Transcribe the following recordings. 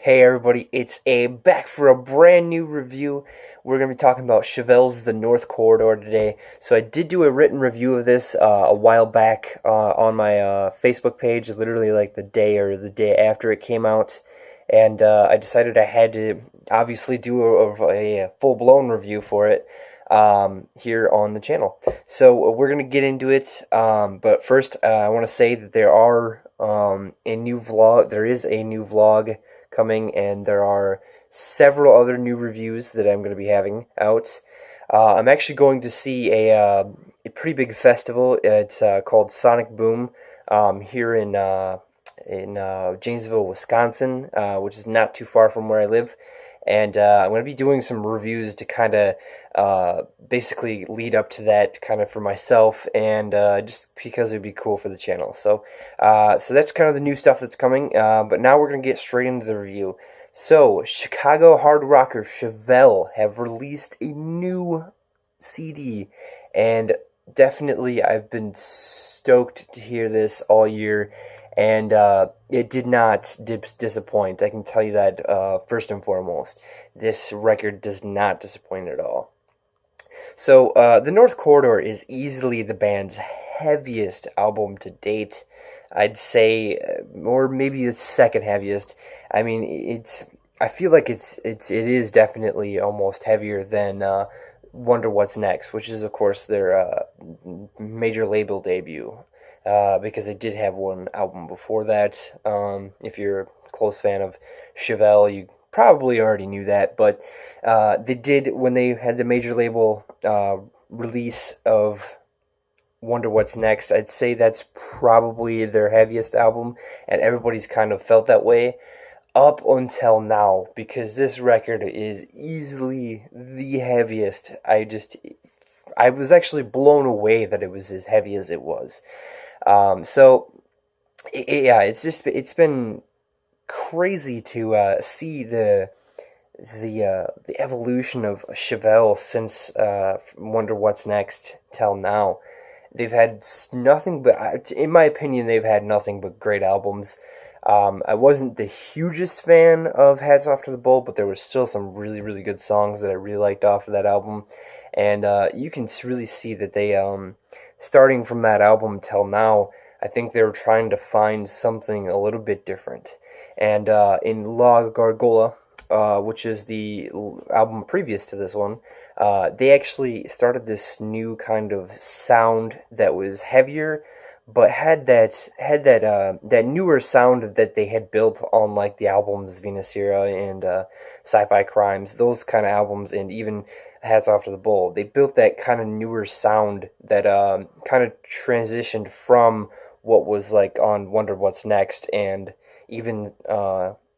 Hey everybody, it's Abe back for a brand new review. We're going to be talking about Chevelle's The North Corridor today. So I did do a written review of this a while back on my Facebook page, literally like the day or the day after it came out. And I decided I had to obviously do a full-blown review for it here on the channel. So we're going to get into it, but first I want to say that there is a new vlog coming, and there are several other new reviews that I'm going to be having out. I'm actually going to see a pretty big festival. It's called Sonic Boom here in Janesville, Wisconsin, which is not too far from where I live. And I'm going to be doing some reviews to kind of basically lead up to that kind of for myself, and just because it would be cool for the channel. So that's kind of the new stuff that's coming, but now we're going to get straight into the review. So, Chicago hard rocker Chevelle have released a new CD, and definitely I've been stoked to hear this all year. And it did not disappoint. I can tell you that first and foremost. This record does not disappoint at all. So, The North Corridor is easily the band's heaviest album to date. I'd say, or maybe the second heaviest. I mean, I feel like it is definitely almost heavier than Wonder What's Next, which is of course their major label debut. Because they did have one album before that. If you're a close fan of Chevelle, you probably already knew that, but they did, when they had the major label release of Wonder What's Next, I'd say that's probably their heaviest album, and everybody's kind of felt that way up until now, because this record is easily the heaviest. I was actually blown away that it was as heavy as it was. Yeah, it's been crazy to see the evolution of Chevelle since Wonder What's Next till now. They've had nothing but, in my opinion, they've had nothing but great albums. I wasn't the hugest fan of Hats Off to the Bull, but there were still some really, really good songs that I really liked off of that album. And you can really see that they, starting from that album till now, I think they were trying to find something a little bit different. And in La Gargola, which is the album previous to this one, they actually started this new kind of sound that was heavier, but had that newer sound that they had built on like the albums Venus Era and Sci-Fi Crimes, those kind of albums, and even Hats Off to the Bull. They built that kind of newer sound that kind of transitioned from what was like on Wonder What's Next, and even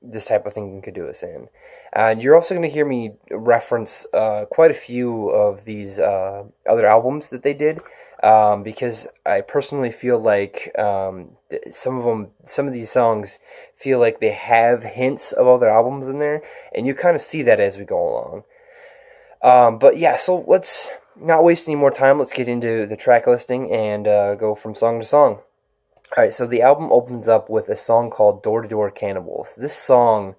this type of thing could do us in. And you're also going to hear me reference quite a few of these other albums that they did, because I personally feel like some of these songs feel like they have hints of other albums in there, and you kind of see that as we go along. But yeah, so let's not waste any more time. Let's get into the track listing and go from song to song. Alright, so the album opens up with a song called Door to Door Cannibals. This song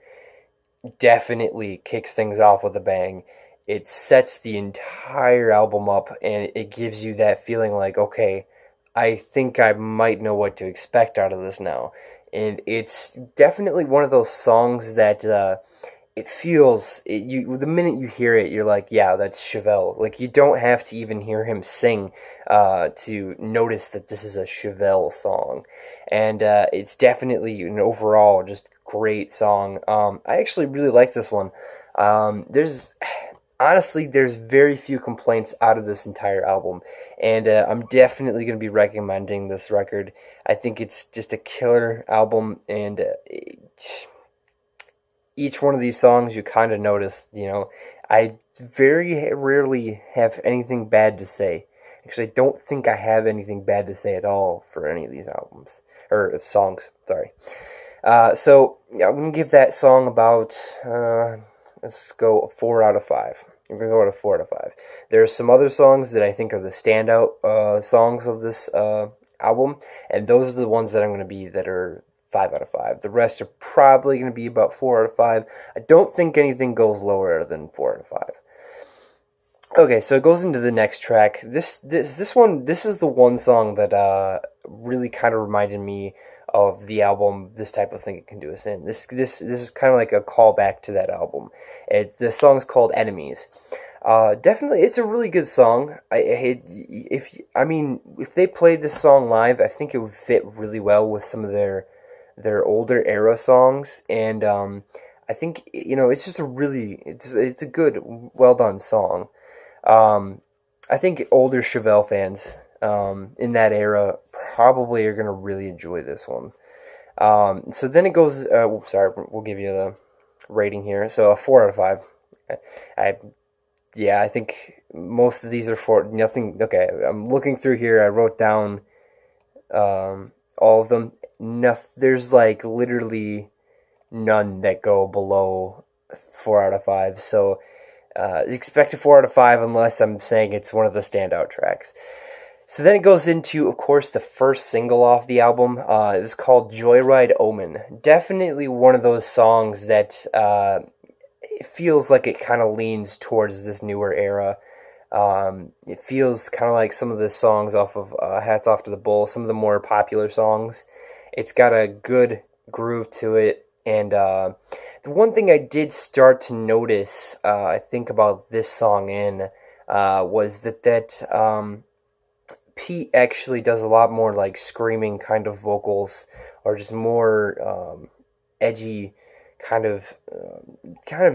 definitely kicks things off with a bang. It sets the entire album up, and it gives you that feeling like, okay, I think I might know what to expect out of this now. And it's definitely one of those songs that it feels, the minute you hear it, you're like, yeah, that's Chevelle. Like, you don't have to even hear him sing to notice that this is a Chevelle song. And it's definitely an overall just great song. I actually really like this one. Honestly, there's very few complaints out of this entire album, and I'm definitely going to be recommending this record. I think it's just a killer album, and each one of these songs you kind of notice, I very rarely have anything bad to say. Actually, I don't think I have anything bad to say at all for any of these albums, or songs, sorry. So, yeah, I'm going to give that song about, let's go a 4 out of 5. I'm going to go with a 4 out of 5. There are some other songs that I think are the standout songs of this album, and those are the ones that I'm going to be, that are 5 out of 5. The rest are probably going to be about 4 out of 5. I don't think anything goes lower than 4 out of 5. Okay, so it goes into the next track. This is the one song that really kind of reminded me of the album This Type of Thing It Can Do Us In. This is kind of like a callback to that album. The song's called Enemies. Definitely, it's a really good song. If they played this song live, I think it would fit really well with some of their older era songs, and I think it's just it's a good, well done song. I think older Chevelle fans in that era probably are gonna really enjoy this one. So then it goes. Sorry, we'll give you the rating here. So a 4 out of 5. I think most of these are for nothing. Okay, I'm looking through here. I wrote down all of them. There's like literally none that go below 4 out of 5. So expect a 4 out of 5 unless I'm saying it's one of the standout tracks. So then it goes into, of course, the first single off the album. It was called Joyride Omen. Definitely one of those songs that it feels like it kind of leans towards this newer era. It feels kind of like some of the songs off of Hats Off to the Bull, some of the more popular songs. It's got a good groove to it. And the one thing I did start to notice, I think, about this song was that Pete actually does a lot more like screaming kind of vocals, or just more edgy kind of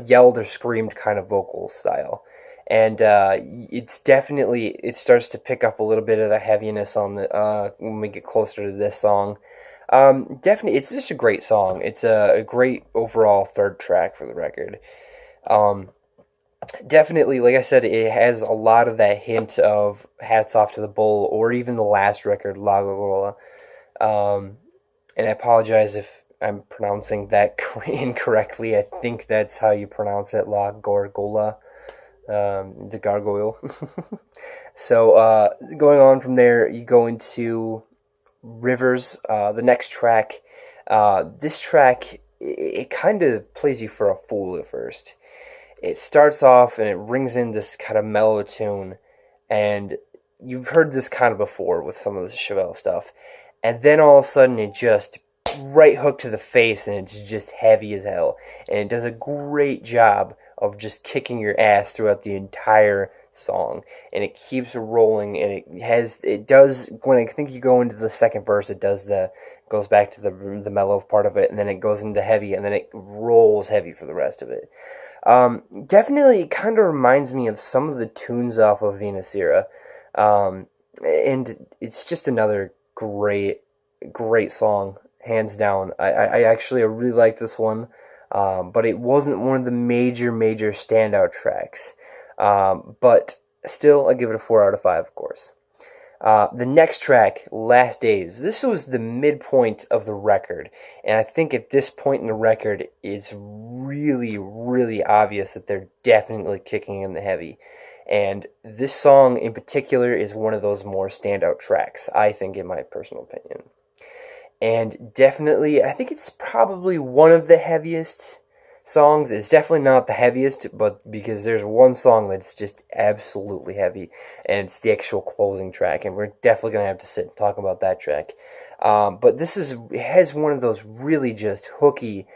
yelled or screamed kind of vocal style. And it starts to pick up a little bit of the heaviness on the when we get closer to this song. Definitely, it's just a great song. It's a great overall third track for the record. Definitely, like I said, it has a lot of that hint of Hats Off to the Bull, or even the last record, La Gorgola. And I apologize if I'm pronouncing that incorrectly. I think that's how you pronounce it, La Gorgola, the gargoyle. So going on from there, you go into Rivers, the next track. This track, it kind of plays you for a fool at first. It starts off and it rings in this kind of mellow tune, and you've heard this kind of before with some of the Chevelle stuff, and then all of a sudden it just right hook to the face, and it's just heavy as hell, and it does a great job of just kicking your ass throughout the entire song, and it keeps rolling, and it does, when I think you go into the second verse, it goes back to the mellow part of it, and then it goes into heavy, and then it rolls heavy for the rest of it. Definitely, it kind of reminds me of some of the tunes off of Venusera, and it's just another great song, hands down. I actually really liked this one, but it wasn't one of the major standout tracks. But still, I give it a 4 out of 5, of course. The next track, Last Days. This was the midpoint of the record, and I think at this point in the record, it's really obvious that they're definitely kicking in the heavy. And this song in particular is one of those more standout tracks, I think, in my personal opinion. And definitely, I think it's probably one of the heaviest songs. It's definitely not the heaviest, but because there's one song that's just absolutely heavy, and it's the actual closing track, and we're definitely going to have to sit and talk about that track. But it has one of those really just hooky,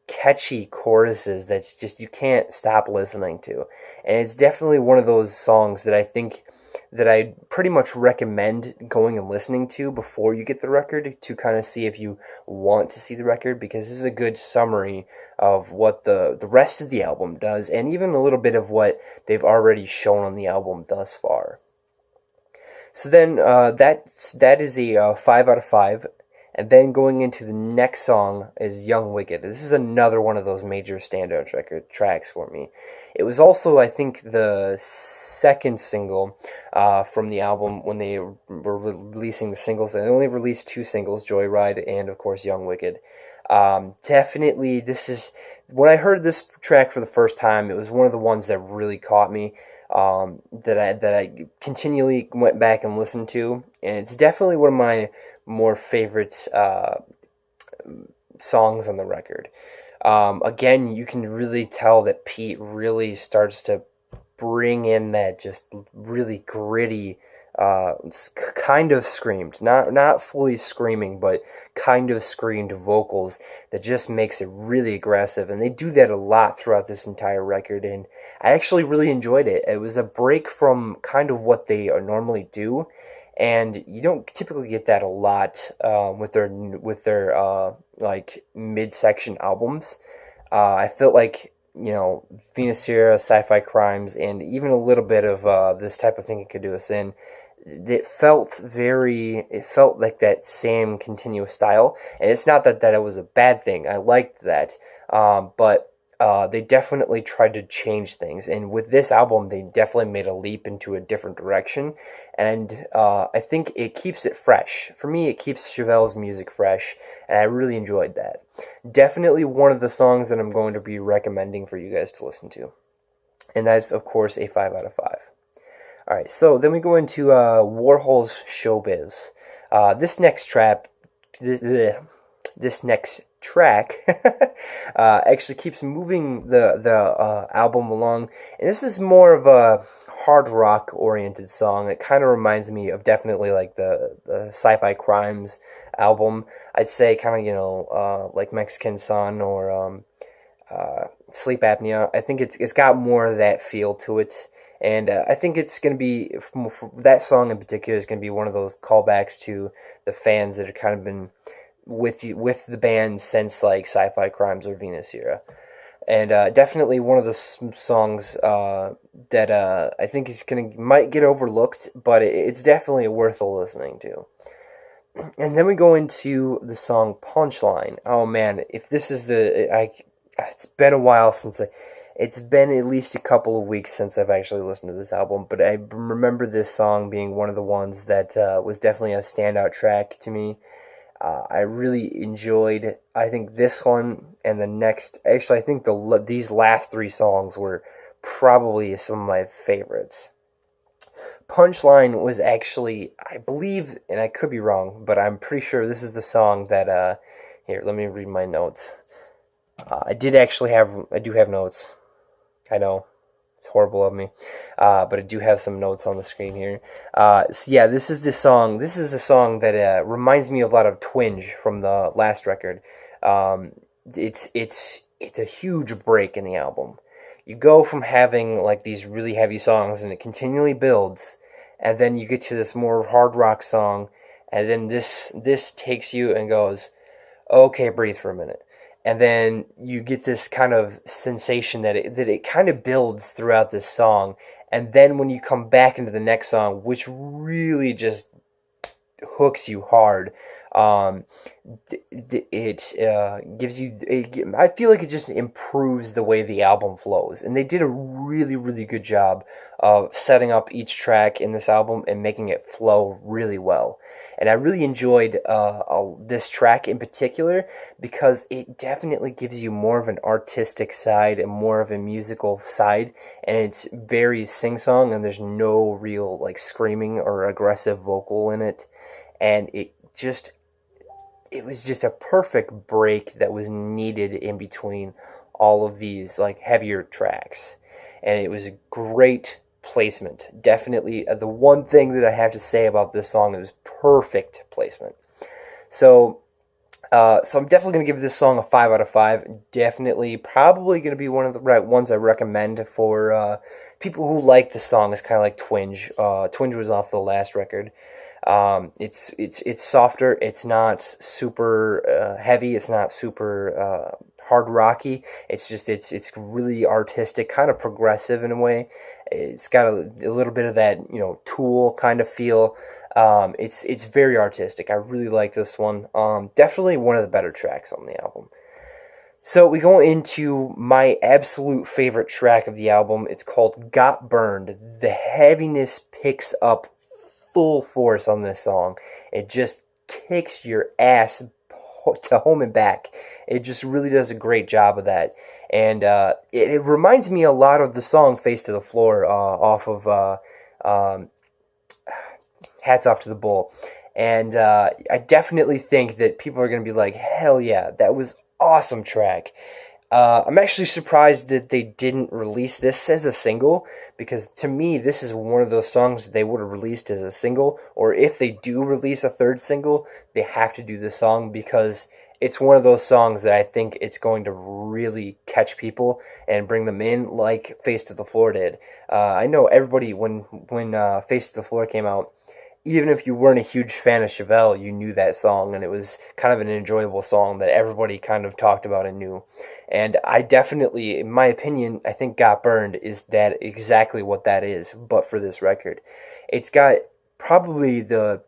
catchy choruses that's just, you can't stop listening to. And it's definitely one of those songs that I think that I pretty much recommend going and listening to before you get the record, to kind of see if you want to see the record, because this is a good summary of what the rest of the album does, and even a little bit of what they've already shown on the album thus far. So then that is a 5 out of 5. And then going into the next song is Young Wicked. This is another one of those major standout tracks for me. It was also, I think, the second single from the album when they were releasing the singles. They only released 2 singles, Joyride and, of course, Young Wicked. Definitely, when I heard this track for the first time, it was one of the ones that really caught me, that I continually went back and listened to. And it's definitely one of my more favorite songs on the record. Again, you can really tell that Pete really starts to bring in that just really gritty, kind of screamed, not fully screaming, but kind of screamed vocals that just makes it really aggressive. And they do that a lot throughout this entire record, and I actually really enjoyed it. It was a break from kind of what they normally do, and you don't typically get that a lot with their like midsection albums. I felt like, Venus Sierra, Sci-Fi Crimes, and even a little bit of This Type of Thing It Could Do Us In. It felt like that same continuous style, and it's not that it was a bad thing. I liked that, but they definitely tried to change things, and with this album, they definitely made a leap into a different direction, and I think it keeps it fresh. For me, it keeps Chevelle's music fresh, and I really enjoyed that. Definitely one of the songs that I'm going to be recommending for you guys to listen to, and that's, of course, a 5 out of 5. Alright, so then we go into Warhol's Showbiz. This next track actually keeps moving the album along, and this is more of a hard rock oriented song. It kind of reminds me of definitely like the Sci-Fi Crimes album. I'd say kind of like Mexican Sun or Sleep Apnea. I think it's got more of that feel to it. And I think it's going to be, that song in particular is going to be one of those callbacks to the fans that have kind of been with the band since like Sci-Fi Crimes or Venus Era. And definitely one of the songs that I think might get overlooked, but it's definitely worth listening to. And then we go into the song Punchline. Oh man, if this is it's been a while since it's been at least a couple of weeks since I've actually listened to this album, but I remember this song being one of the ones that was definitely a standout track to me. I really enjoyed, I think, this one and the next. Actually, I think these last three songs were probably some of my favorites. Punchline was actually, I believe, and I could be wrong, but I'm pretty sure this is the song that, here, let me read my notes. I do have notes. I know, it's horrible of me, but I do have some notes on the screen here. So yeah, this is the song that reminds me of a lot of Twinge from the last record. It's a huge break in the album. You go from having like these really heavy songs, and it continually builds, and then you get to this more hard rock song, and then this takes you and goes, okay, breathe for a minute. And then you get this kind of sensation that it kind of builds throughout this song. And then when you come back into the next song, which really just hooks you hard, it gives you. I feel like it just improves the way the album flows. And they did a really, really good job of setting up each track in this album and making it flow really well. And I really enjoyed this track in particular because it definitely gives you more of an artistic side and more of a musical side, and it's very sing-song, and there's no real like screaming or aggressive vocal in it, and it was just a perfect break that was needed in between all of these like heavier tracks, and it was a great placement. Definitely the one thing that I have to say about this song is perfect placement. So I'm definitely going to give this song a 5 out of 5. Definitely, probably going to be one of the ones I recommend for people who like the song. It's kind of like Twinge. Twinge was off the last record. It's softer. It's not super heavy. It's not super hard rocky. It's really artistic, kind of progressive in a way. It's got a little bit of that Tool kind of feel. It's very artistic. I really like this one. Definitely one of the better tracks on the album. So we go into my absolute favorite track of the album. It's called Got Burned. The heaviness picks up full force on this song. It just kicks your ass to home and back. It just really does a great job of that. And it reminds me a lot of the song Face to the Floor off of Hats Off to the Bull. And I definitely think that people are going to be like, hell yeah, that was awesome track. I'm actually surprised that they didn't release this as a single, because to me, this is one of those songs they would have released as a single, or if they do release a third single, they have to do this song, because it's one of those songs that I think it's going to really catch people and bring them in like Face to the Floor did. I know everybody, when Face to the Floor came out, even if you weren't a huge fan of Chevelle, you knew that song, and it was kind of an enjoyable song that everybody kind of talked about and knew. And I definitely, in my opinion, I think Got Burned is that exactly what that is, but for this record. It's got probably the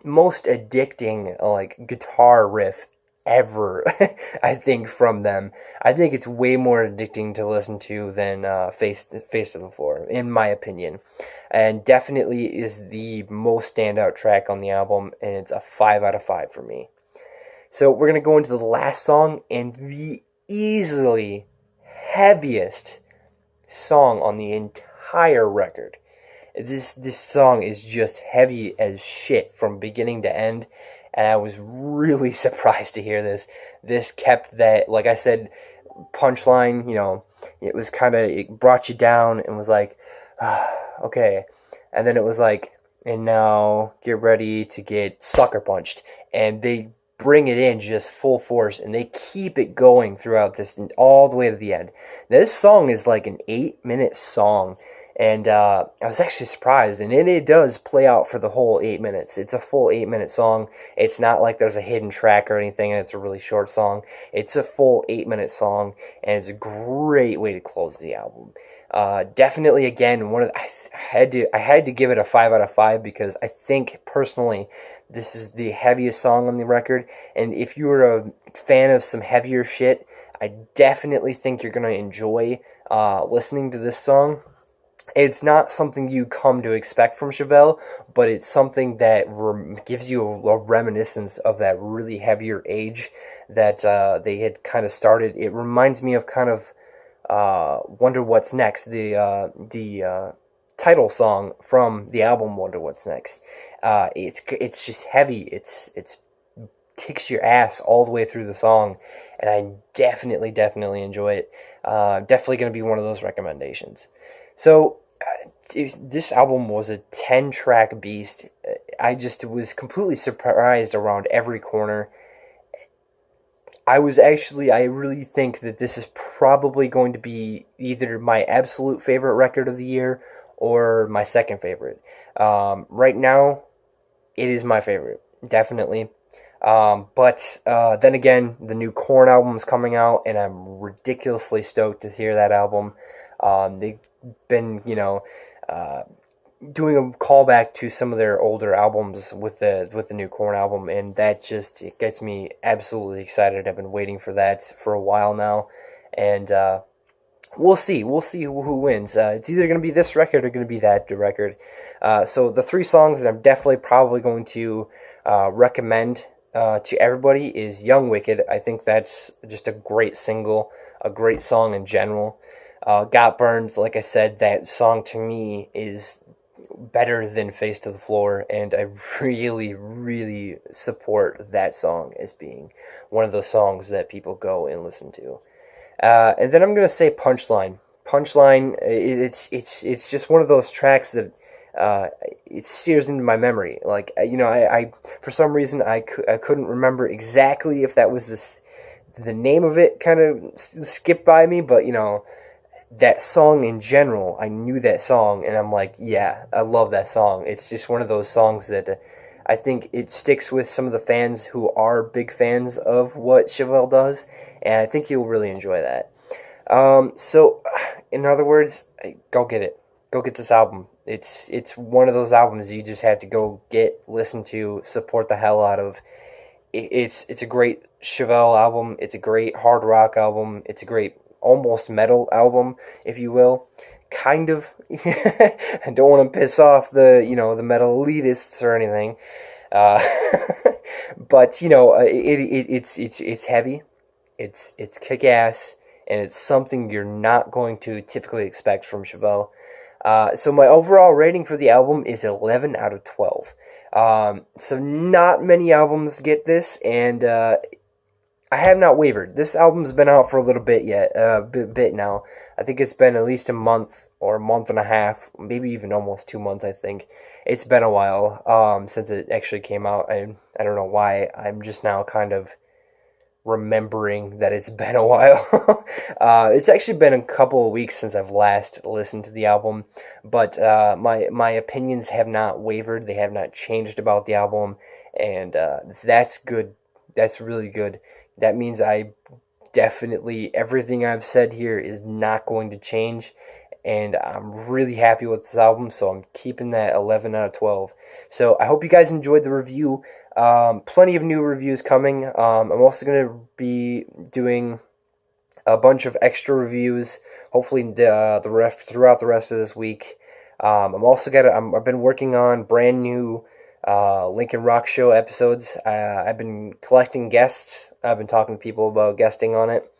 most addicting like guitar riff ever. I think from them. I think it's way more addicting to listen to than Face to the Floor, in my opinion, and definitely is the most standout track on the album, and it's a 5 out of 5 for me. So we're gonna go into the last song, and the easily heaviest song on the entire record. This song is just heavy as shit from beginning to end, and I was really surprised to hear this. This kept that, like I said, punchline, it was kind of, it brought you down and was like, okay. And then it was like, and now get ready to get sucker punched. And they bring it in just full force, and they keep it going throughout this, all the way to the end. Now, this song is like an 8-minute song, and I was actually surprised, and it does play out for the whole 8 minutes. It's a full 8-minute song. It's not like there's a hidden track or anything, and it's a really short song. It's a full 8-minute song, and it's a great way to close the album. Definitely, again, I had to give it a 5 out of 5, because I think personally this is the heaviest song on the record, and if you're a fan of some heavier shit, I definitely think you're gonna enjoy listening to this song. It's not something you come to expect from Chevelle, but it's something that gives you a reminiscence of that really heavier age that they had kind of started. It reminds me of kind of Wonder What's Next, the title song from the album Wonder What's Next. It's just heavy. It's kicks your ass all the way through the song, and I definitely enjoy it. Definitely going to be one of those recommendations. So this album was a 10-track beast. I just was completely surprised around every corner. I really think that this is probably going to be either my absolute favorite record of the year or my second favorite. Right now, it is my favorite, definitely. But then again, the new Korn album is coming out, and I'm ridiculously stoked to hear that album. They've been, doing a callback to some of their older albums with the new Korn album, and that just, it gets me absolutely excited. I've been waiting for that for a while now, and we'll see who wins. It's either going to be this record or going to be that record. So the 3 songs that I'm definitely probably going to recommend to everybody is Young Wicked. I think that's just a great single, a great song in general. Got Burned, like I said, that song to me is better than Face to the Floor, and I really support that song as being one of those songs that people go and listen to. And then I'm gonna say Punchline. Punchline, it's just one of those tracks that it sears into my memory. Like, I for some reason I couldn't remember exactly if that was the name of it, kind of skipped by me, but that song in general, I knew that song, and I'm like, yeah, I love that song. It's just one of those songs that I think it sticks with some of the fans who are big fans of what Chevelle does, and I think you'll really enjoy that. So, in other words, go get it. Go get this album. It's one of those albums you just have to go get, listen to, support the hell out of. It's a great Chevelle album. It's a great hard rock album. It's a great almost metal album, if you will. Kind of. I don't want to piss off the metal elitists or anything. But it's heavy. It's kick-ass, and it's something you're not going to typically expect from Chevelle. So my overall rating for the album is 11 out of 12. So not many albums get this, and I have not wavered. This album's been out for a little bit yet, bit now. I think it's been at least a month or a month and a half, maybe even almost 2 months. I think it's been a while since it actually came out. I don't know why. I'm just now kind of remembering that it's been a while. It's actually been a couple of weeks since I've last listened to the album, but my opinions have not wavered. They have not changed about the album, and that's good. That's really good. That means I definitely, everything I've said here is not going to change, and I'm really happy with this album, so I'm keeping that 11 out of 12. So I hope you guys enjoyed the review. Plenty of new reviews coming. I'm also going to be doing a bunch of extra reviews, hopefully throughout the rest of this week. I've been working on brand new Lincoln Rock Show episodes. I've been collecting guests. I've been talking to people about guesting on it.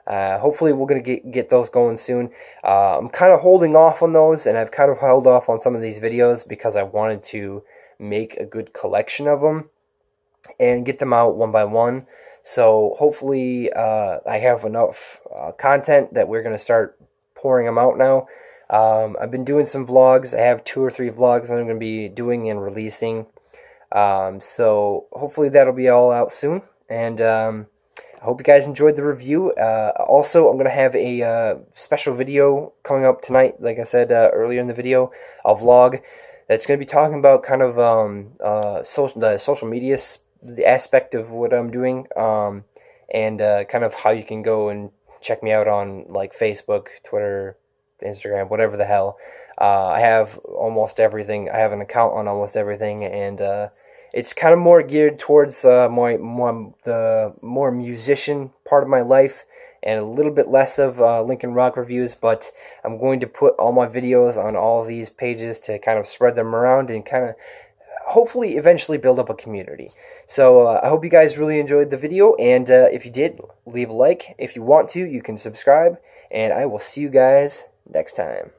Hopefully we're going to get those going soon. I'm kind of holding off on those, and I've kind of held off on some of these videos because I wanted to make a good collection of them and get them out one by one. So hopefully I have enough content that we're going to start pouring them out now. I've been doing some vlogs. I have 2 or 3 vlogs that I'm going to be doing and releasing. So hopefully that'll be all out soon. And I hope you guys enjoyed the review. Also, I'm going to have a special video coming up tonight, like I said earlier in the video, a vlog that's going to be talking about kind of the social media the aspect of what I'm doing, and kind of how you can go and check me out on like Facebook, Twitter, Instagram, whatever the hell. I have almost everything. I have an account on almost everything, and it's kind of more geared towards the more musician part of my life, and a little bit less of Lincoln Rock reviews, but I'm going to put all my videos on all of these pages to kind of spread them around and kind of hopefully eventually build up a community. So I hope you guys really enjoyed the video, and if you did, leave a like. If you want to, you can subscribe, and I will see you guys next time.